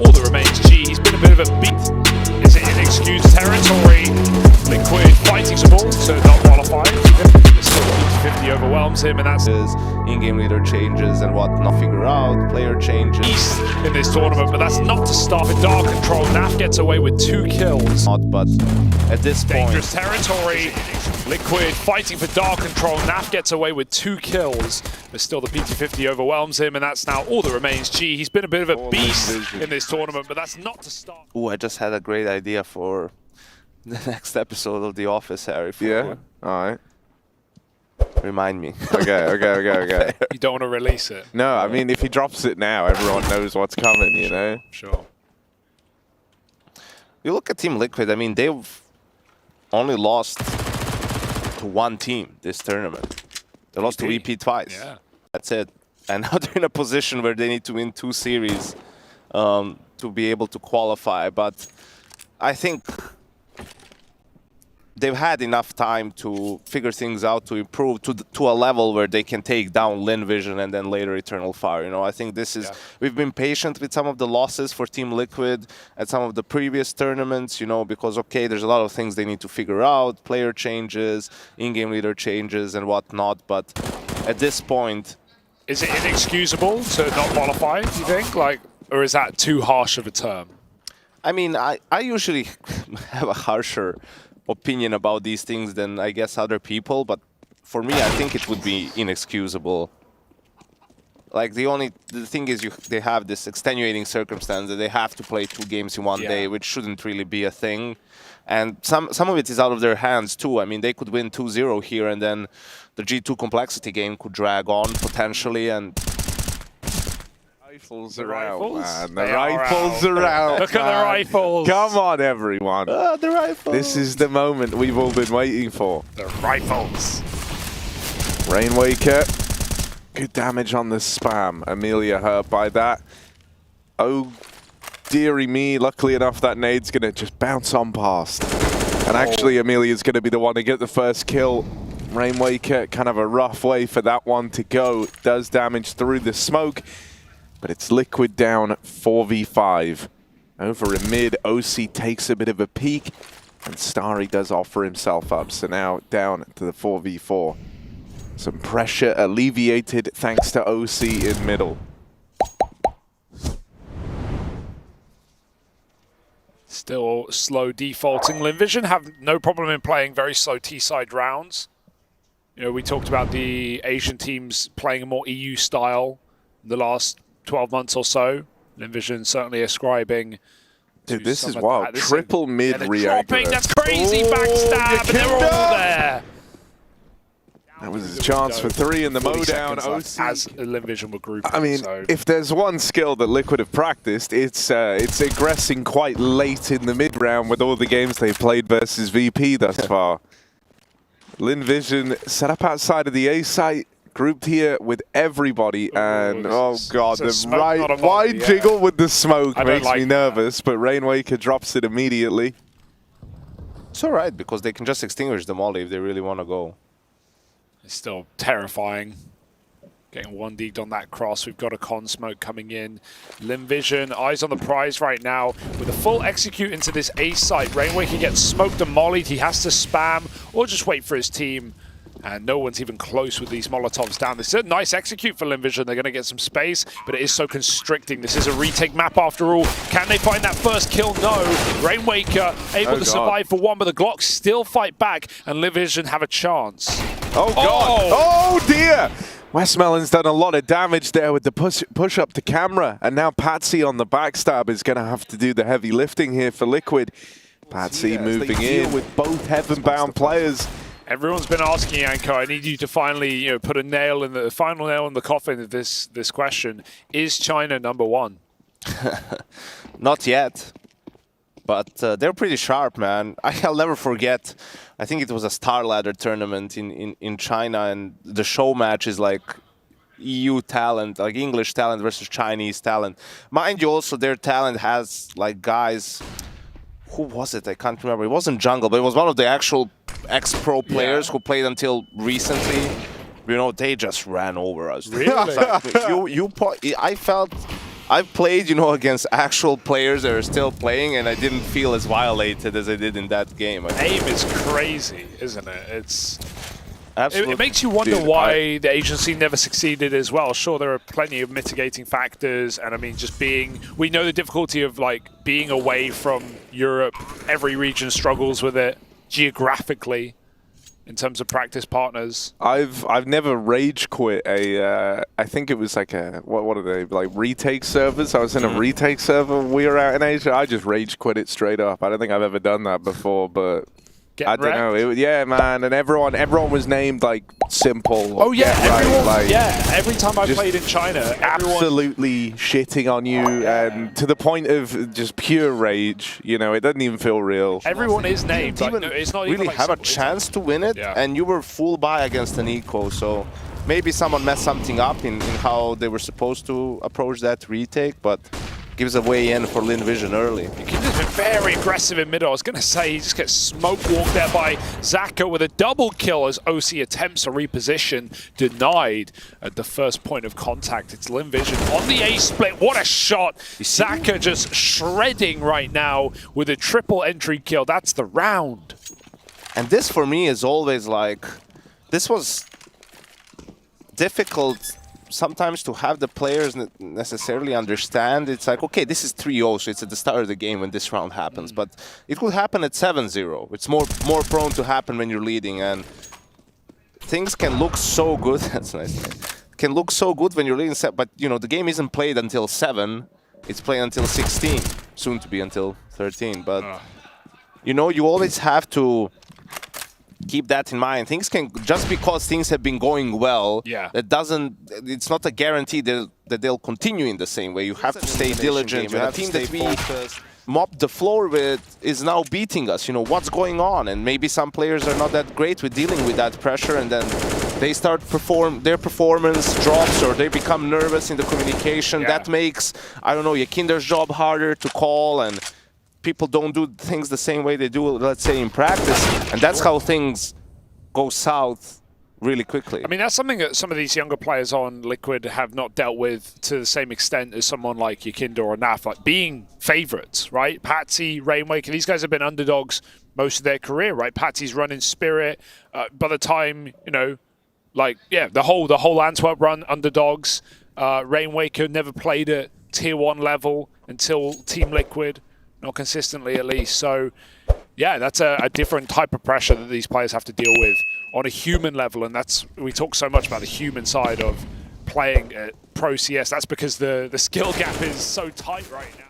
all that remains. G, he's been a bit of a beat. Is it inexcused territory? Liquid fighting some ball to not qualify. Still 50 overwhelms him, and that's in-game leader changes and whatnot. Figure out player changes in this tournament, but that's not to stop in dark control. Naf gets away with 2 kills. But at this Dangerous point, territory. Liquid fighting for dark control. Naf gets away with 2 kills, but still the PT50 overwhelms him, and that's now all that remains. G, he's been a bit of a beast in this tournament, but that's not to stop. ooh, I just had a great idea for the next episode of The Office, Harry. Yeah. All right. Remind me. Okay. You don't want to release it. No, I mean, if he drops it now, everyone knows what's coming, you know? Sure. You look at Team Liquid, I mean, they've only lost to one team this tournament. They lost to VP twice. Yeah. That's it. And now they're in a position where they need to win 2 series to be able to qualify. But I think they've had enough time to figure things out, to improve to a level where they can take down Lynx Vision and then later Eternal Fire. You know, I think this is we've been patient with some of the losses for Team Liquid at some of the previous tournaments. You know, because okay, there's a lot of things they need to figure out, player changes, in-game leader changes, and whatnot. But at this point, is it inexcusable to not qualify? Do you think, or is that too harsh of a term? I mean, I usually have a harsher opinion about these things than I guess other people, but for me I think it would be inexcusable. Like the thing is they have this extenuating circumstance that they have to play 2 games in one day, which shouldn't really be a thing. And some of it is out of their hands too. I mean, they could win 2-0 here and then the G2 complexity game could drag on potentially, and Rifles The are out, rifles? man. They The are rifles out. are out. Look at the rifles. Come on, everyone. the rifle. This is the moment we've all been waiting for. The rifles. Rainwaker, good damage on the spam. Amelia hurt by that. Oh, dearie me. Luckily enough, that nade's going to just bounce on past. And actually, Amelia's going to be the one to get the first kill. Rainwaker, kind of a rough way for that one to go. Does damage through the smoke, but it's Liquid down 4v5. Over in mid, OC takes a bit of a peek, and Starry does offer himself up. So now down to the 4v4. Some pressure alleviated thanks to OC in middle. Still slow defaulting. Lynx Vision have no problem in playing very slow T-side rounds. You know, we talked about the Asian teams playing a more EU style in the last 12 months or so. Lynx Vision certainly ascribing. Dude, this is wild. Triple mid reaggro. That's crazy Oh, backstab, and they're all there. That was his chance for 3 in the mow down. OC. As Lynx Vision were grouping. I mean, if there's one skill that Liquid have practiced, it's aggressing quite late in the mid round with all the games they've played versus VP thus far. Lynx Vision set up outside of the A site, grouped here with everybody, and oh god, the right wide jiggle with the smoke makes me nervous, but Rainwaker drops it immediately. It's alright, because they can just extinguish the molly if they really want to go. It's still terrifying. Getting 1-d'd on that cross. We've got a con smoke coming in. Lynx Vision, eyes on the prize right now. With a full execute into this A site, Rainwaker gets smoked and mollied. He has to spam or just wait for his team. And no one's even close with these Molotovs down. This is a nice execute for Lynx Vision. They're going to get some space, but it is so constricting. This is a retake map after all. Can they find that first kill? No. Rainwaker able to survive for 1, but the Glocks still fight back, and Lynx Vision have a chance. Oh god! Oh dear! Westmelon's done a lot of damage there with the push up to camera, and now Patsy on the backstab is going to have to do the heavy lifting here for Liquid. Patsy moving in with both heaven-bound players. Everyone's been asking, Yanko, I need you to finally, put a nail in the final nail in the coffin of this question. Is China #1? Not yet. But they're pretty sharp, man. I'll never forget, I think it was a Star Ladder tournament in China, and the show match is like EU talent, like English talent versus Chinese talent. Mind you, also their talent has like guys, who was it? I can't remember. It wasn't Jungle, but it was one of the actual ex-pro players who played until recently. You know, they just ran over us. Really? I I've played, you know, against actual players that are still playing, and I didn't feel as violated as I did in that game. Aim is crazy, isn't it? It's Absolutely. it makes you wonder Dude, why the agency never succeeded as well. Sure, there are plenty of mitigating factors, and I mean, just being, we know the difficulty of like being away from Europe. Every region struggles with it geographically in terms of practice partners. I've never rage quit a I think it was like a what are they, like retake servers? I was in a retake server. We were out in Asia. I just rage quit it straight up. I don't think I've ever done that before, but I don't know. It, yeah, man, and everyone was named like simple. Oh yeah, everyone, like, yeah. Every time I played in China, everyone, absolutely shitting on you, and to the point of just pure rage. You know, it doesn't even feel real. everyone is named. Like, Even no, it's not really even like have a simple, it's chance to win it, Yeah. and you were full buy against an eco, so maybe someone messed something up in how they were supposed to approach that retake, but gives a way in for Lynx Vision early. He's been very aggressive in middle. I was going to say he just gets smoke walked there by Zaka with a double kill as OC attempts a reposition, denied at the first point of contact. It's Lynx Vision on the A split. What a shot! Zaka just shredding right now with a triple entry kill. That's the round. And this for me is always like, this was difficult sometimes to have the players necessarily understand. It's like, okay, this is 3-0, so it's at the start of the game when this round happens. But it could happen at 7-0. It's more prone to happen when you're leading, and things can look so good. That's nice. Can look so good when you're leading, but you know the game isn't played until 7. It's played until 16, soon to be until 13. But you know, you always have to keep that in mind. Things can, just because things have been going well, that doesn't, it's not a guarantee that they'll continue in the same way. You have to stay diligent. The team that we mopped the floor with is now beating us. You know, what's going on? And maybe some players are not that great with dealing with that pressure, and then they start their performance drops, or they become nervous in the communication. That makes, I don't know, Yakinder's job harder to call, and people don't do things the same way they do, let's say, in practice. And that's how things go south really quickly. I mean, that's something that some of these younger players on Liquid have not dealt with to the same extent as someone like Yakinder or Naf, like being favorites, right? Patsy, Rainwaker, these guys have been underdogs most of their career, right? Patsy's running Spirit. By the time, you know, like, yeah, the whole Antwerp run underdogs. Rainwaker never played at tier 1 level until Team Liquid. Not consistently, at least. So, yeah, that's a different type of pressure that these players have to deal with on a human level, and that's, we talk so much about the human side of playing at Pro CS. That's because the skill gap is so tight right now.